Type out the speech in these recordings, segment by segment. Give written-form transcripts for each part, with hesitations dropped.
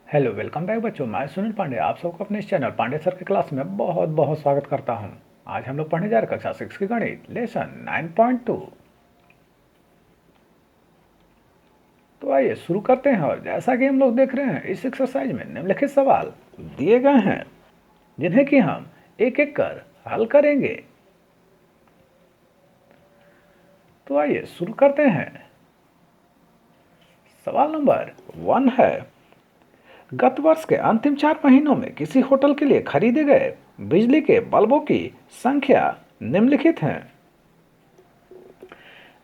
Hello welcome back बच्चों। मैं सुनील पांडे आप सबको अपने इस चैनल पांडे सर के क्लास में बहुत बहुत स्वागत करता हूं। आज हम लोग पढ़ने जा रहे हैं कक्षा 6 की गणित लेसन 9.2। तो आइए शुरू करते हैं। और जैसा कि हम लोग देख रहे हैं इस एक्सरसाइज में निम्नलिखित सवाल दिए गए हैं जिन्हें कि हम एक एक कर हल करेंगे। तो आइए शुरू करते हैं। सवाल नंबर 1 है, गत वर्ष के अंतिम 4 महीनों में किसी होटल के लिए खरीदे गए बिजली के बल्बों की संख्या निम्नलिखित है,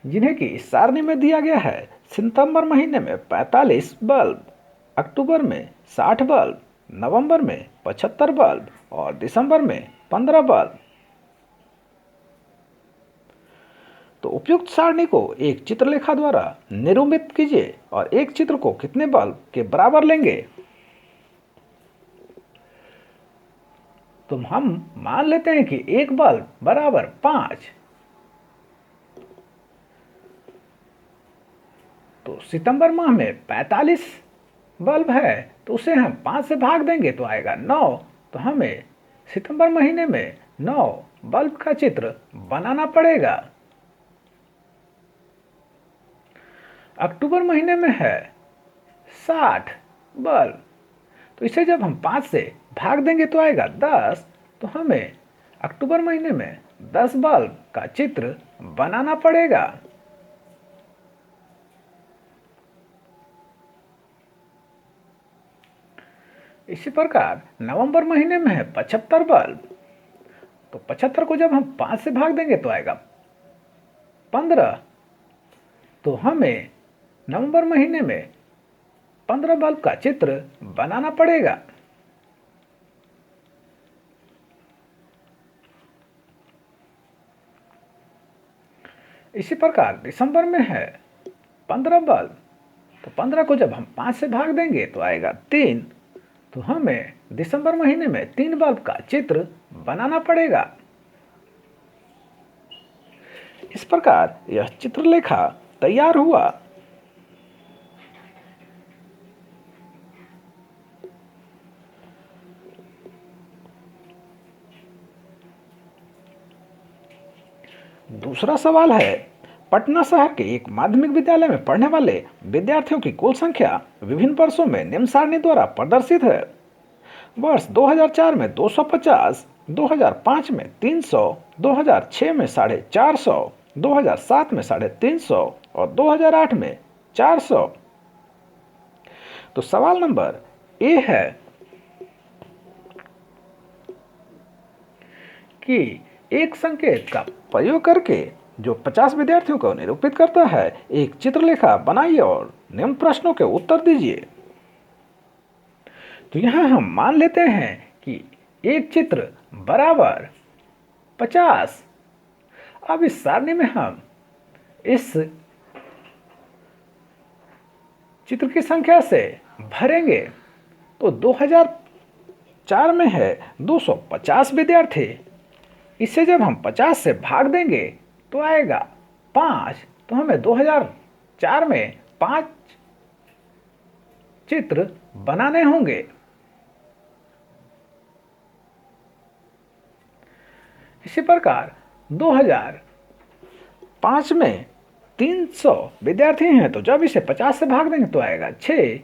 जिन्हें कि इस सारणी में दिया गया है। सितंबर महीने में 45 बल्ब, अक्टूबर में 60 बल्ब, नवंबर में 75 बल्ब और दिसंबर में 15 बल्ब। तो उपयुक्त सारणी को एक चित्रलेखा द्वारा निरूपित कीजिए और एक चित्र को कितने बल्ब के बराबर लेंगे। तो हम मान लेते हैं कि एक बल्ब बराबर 5। तो सितंबर माह में 45 बल्ब है तो उसे हम 5 से भाग देंगे तो आएगा 9। तो हमें सितंबर महीने में 9 बल्ब का चित्र बनाना पड़ेगा। अक्टूबर महीने में है 60 बल्ब, तो इसे जब हम 5 से भाग देंगे तो आएगा 10। तो हमें अक्टूबर महीने में 10 बल्ब का चित्र बनाना पड़ेगा। इसी प्रकार नवंबर महीने में है 75 बल्ब, तो 75 को जब हम 5 से भाग देंगे तो आएगा 15। तो हमें नवंबर महीने में 15 बल्ब का चित्र बनाना पड़ेगा। इसी प्रकार दिसंबर में है 15 बल्ब, तो 15 को जब हम 5 से भाग देंगे तो आएगा 3। तो हमें दिसंबर महीने में 3 बल्ब का चित्र बनाना पड़ेगा। इस प्रकार यह चित्रलेखा तैयार हुआ। दूसरा सवाल है, पटना शहर के एक माध्यमिक विद्यालय में पढ़ने वाले विद्यार्थियों की कुल संख्या विभिन्न वर्षों में निम्न सारणी द्वारा प्रदर्शित है। वर्ष 2004 में 250, 2005 में 300, 2006 में 450, 2007 में 350 और 2008 में 400। तो सवाल नंबर ए है कि एक संकेत का प्रयोग करके जो 50 विद्यार्थियों को निरूपित करता है एक चित्रलेखा बनाइए और निम्न प्रश्नों के उत्तर दीजिए। तो यहां हम मान लेते हैं कि एक चित्र बराबर 50। अब इस सारणी में हम इस चित्र की संख्या से भरेंगे। तो 2004 में है 250 विद्यार्थी, इसे जब हम 50 से भाग देंगे तो आएगा 5। तो हमें 2004 में 5 चित्र बनाने होंगे। इसी प्रकार 2005 में 300 विद्यार्थी हैं, तो जब इसे 50 से भाग देंगे तो आएगा 6।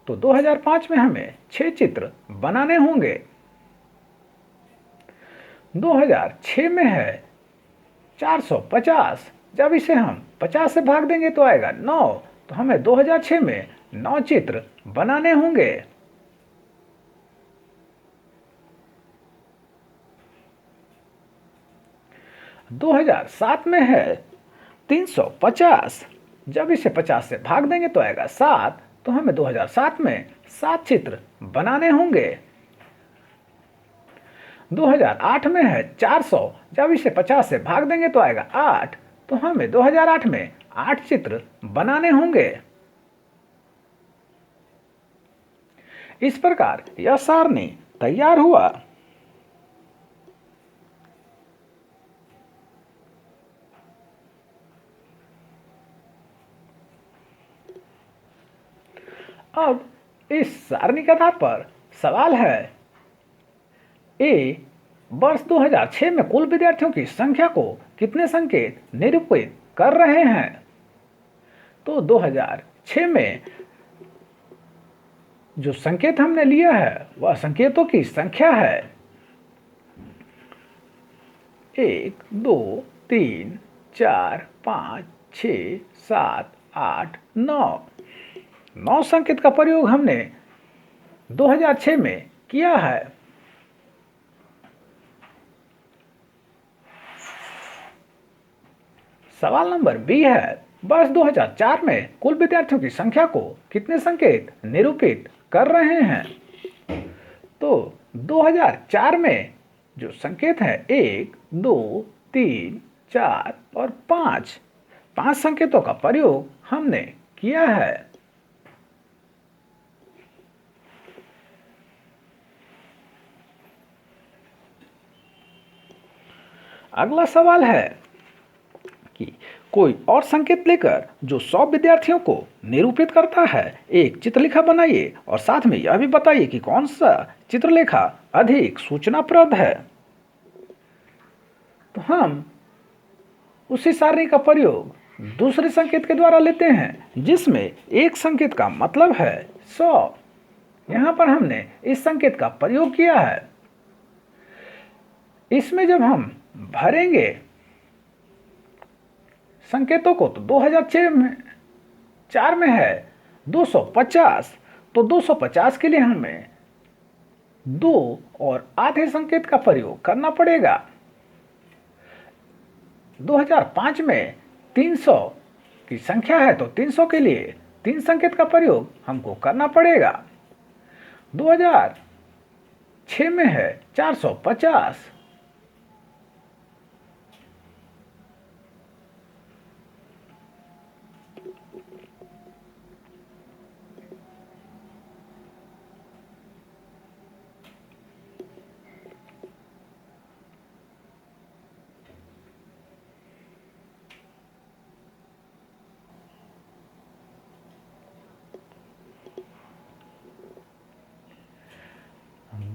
तो 2005 में हमें 6 चित्र बनाने होंगे। 2006 में है 450, जब इसे हम 50 से भाग देंगे तो आएगा 9। तो हमें 2006 में 9 चित्र बनाने होंगे। दो हजार सात में है 350, जब इसे 50 से भाग देंगे तो आएगा 7। तो हमें 2007 में 7 चित्र बनाने होंगे। 2008 में है 400, जब इसे 50 से भाग देंगे तो आएगा 8। तो हमें 2008 में 8 चित्र बनाने होंगे। इस प्रकार यह सारणी तैयार हुआ। अब इस सारणी के आधार पर सवाल है, ए वर्ष 2006 में कुल विद्यार्थियों की संख्या को कितने संकेत निरूपित कर रहे हैं? तो 2006 में जो संकेत हमने लिया है वह संकेतों की संख्या है 1, 2, 3, 4, 5, 6, 7, 8, 9। 9 संकेत का प्रयोग हमने 2006 में किया है। सवाल नंबर बी है, वर्ष 2004 में कुल विद्यार्थियों की संख्या को कितने संकेत निरूपित कर रहे हैं? तो 2004 में जो संकेत है 1, 2, 3, 4 और 5 संकेतों का प्रयोग हमने किया है। अगला सवाल है कि कोई और संकेत लेकर जो 100 विद्यार्थियों को निरूपित करता है एक चित्रलेखा बनाइए और साथ में यह भी बताइए कि कौन सा चित्रलेखा अधिक सूचनाप्रद है। तो हम उसी सारणी का प्रयोग दूसरे संकेत के द्वारा लेते हैं जिसमें एक संकेत का मतलब है 100। यहां पर हमने इस संकेत का प्रयोग किया है। इसमें जब हम भरेंगे संकेतों को तो 2004 में है 250, तो 250 के लिए हमें 2 और आधे संकेत का प्रयोग करना पड़ेगा। 2005 में 300 की संख्या है तो 300 के लिए 3 संकेत का प्रयोग हमको करना पड़ेगा। 2006 में है 450,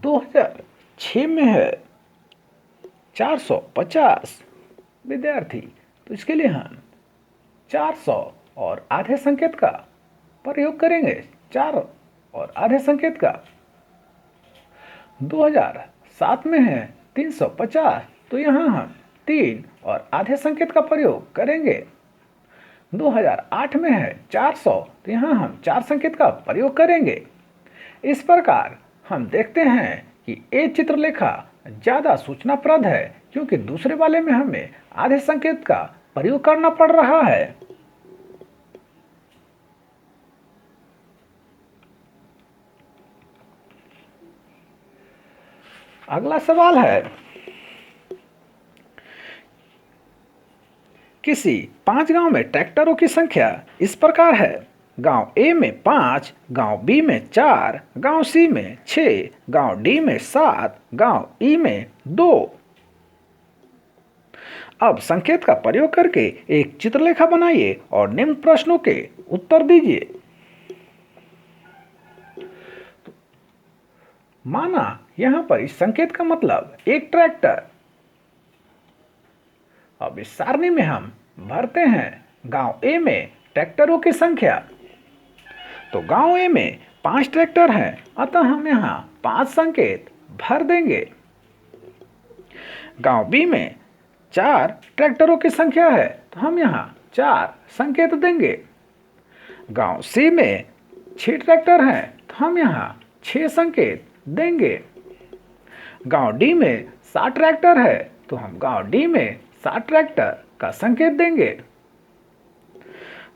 दो हजार छः में है 450 विद्यार्थी, तो इसके लिए हम 400 और आधे संकेत का प्रयोग करेंगे। 4 और आधे संकेत का 2007 में है 350, तो यहाँ हम 3 और आधे संकेत का प्रयोग करेंगे। 2008 में है 400, तो यहाँ हम 4 संकेत का प्रयोग करेंगे। इस प्रकार हम देखते हैं कि ये चित्रलेखा ज़्यादा सूचनाप्रद है क्योंकि दूसरे वाले में हमें आधे संकेत का प्रयोग करना पड़ रहा है। अगला सवाल है, किसी 5 गांव में ट्रैक्टरों की संख्या इस प्रकार है। गांव ए में 5, गांव बी में 4, गांव सी में 6, गांव डी में 7, गांव ई में 2। अब संकेत का प्रयोग करके एक चित्रलेखा बनाइए और निम्न प्रश्नों के उत्तर दीजिए। माना यहां पर इस संकेत का मतलब एक ट्रैक्टर। अब इस सारणी में हम भरते हैं गांव ए में ट्रैक्टरों की संख्या। तो गांव ए में 5 ट्रैक्टर हैं, अतः हम यहाँ 5 संकेत भर देंगे। गांव बी में 4 ट्रैक्टरों की संख्या है, तो हम यहाँ 4 संकेत देंगे। गांव सी में 6 ट्रैक्टर हैं, तो हम यहाँ 6 संकेत देंगे। गांव डी में 7 ट्रैक्टर है, तो हम गांव डी में 7 ट्रैक्टर का संकेत देंगे।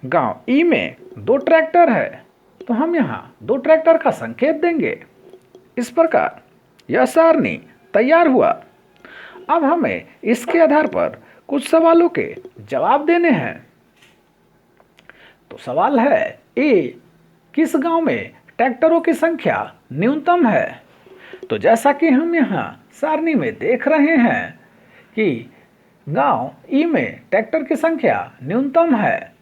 गांव ई में 2 ट्रैक्टर है, तो हम यहाँ 2 ट्रैक्टर का संकेत देंगे। इस प्रकार यह सारणी तैयार हुआ। अब हमें इसके आधार पर कुछ सवालों के जवाब देने हैं। तो सवाल है, ए किस गांव में ट्रैक्टरों की संख्या न्यूनतम है? तो जैसा कि हम यहाँ सारणी में देख रहे हैं कि गांव ई में ट्रैक्टर की संख्या न्यूनतम है।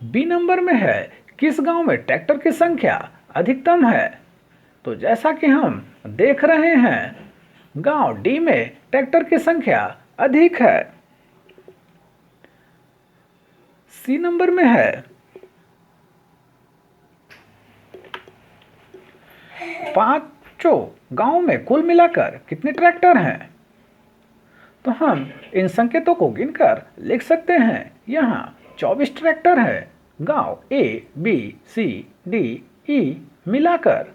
बी नंबर में है किस गांव में ट्रैक्टर की संख्या अधिकतम है। तो जैसा कि हम देख रहे हैं गांव डी में ट्रैक्टर की संख्या अधिक है। सी नंबर में है पांचों गांव में कुल मिलाकर कितने ट्रैक्टर हैं। तो हम इन संकेतों को गिनकर लिख सकते हैं। यहाँ 24 ट्रैक्टर है गांव A B C D E मिलाकर।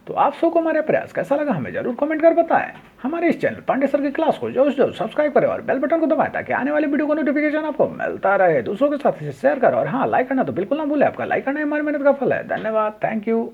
तो आप सबको हमारा प्रयास कैसा लगा हमें जरूर कमेंट कर बताएं। हमारे इस चैनल पांडे सर की क्लास को जो सब्सक्राइब करें और बेल बटन को दबाएं ताकि आने वाली वीडियो का नोटिफिकेशन आपको मिलता रहे। दूसरों के साथ इसे शेयर करें और हाँ लाइक करना तो बिल्कुल ना भूलें। आपका लाइक करना हमारी मेहनत का फल है। धन्यवाद। Thank you.